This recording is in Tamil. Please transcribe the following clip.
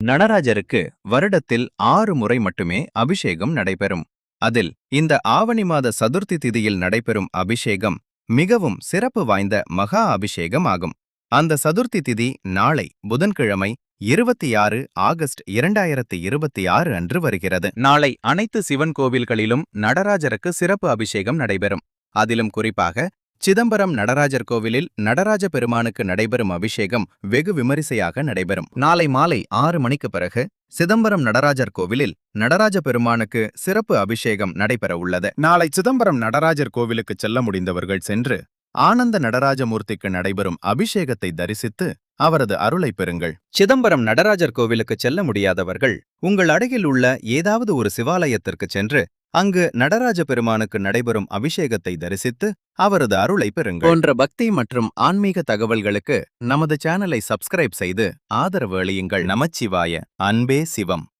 நடராஜருக்கு வருடத்தில் 6 முறை மட்டுமே அபிஷேகம் நடைபெறும். அதில் இந்த ஆவணி மாத சதுர்த்தி திதியில் நடைபெறும் அபிஷேகம் மிகவும் சிறப்பு வாய்ந்த மகா அபிஷேகம் ஆகும். அந்த சதுர்த்தி திதி நாளை புதன்கிழமை 26 ஆகஸ்ட் 2026 அன்று வருகிறது. நாளை அனைத்து சிவன் கோவில்களிலும் நடராஜருக்கு சிறப்பு அபிஷேகம் நடைபெறும். அதிலும் குறிப்பாக சிதம்பரம் நடராஜர் கோவிலில் நடராஜ பெருமானுக்கு நடைபெறும் அபிஷேகம் வெகு விமரிசையாக நடைபெறும். நாளை மாலை 6 மணிக்கு பிறகு சிதம்பரம் நடராஜர் கோவிலில் நடராஜ பெருமானுக்கு சிறப்பு அபிஷேகம் நடைபெற உள்ளது. நாளை சிதம்பரம் நடராஜர் கோவிலுக்கு செல்ல முடிந்தவர்கள் சென்று ஆனந்த நடராஜமூர்த்திக்கு நடைபெறும் அபிஷேகத்தை தரிசித்து அவரது அருளை பெறுங்கள். சிதம்பரம் நடராஜர் கோவிலுக்கு செல்ல முடியாதவர்கள் உங்கள் அருகில் உள்ள ஏதாவது ஒரு சிவாலயத்திற்கு சென்று அங்கு நடராஜ பெருமானுக்கு நடைபெறும் அபிஷேகத்தை தரிசித்து அவரது அருளை பெறுங்கள். போன்ற பக்தி மற்றும் ஆன்மீக தகவல்களுக்கு நமது சேனலை சப்ஸ்கிரைப் செய்து ஆதரவு அளியுங்கள். நமச்சிவாய. அன்பே சிவம்.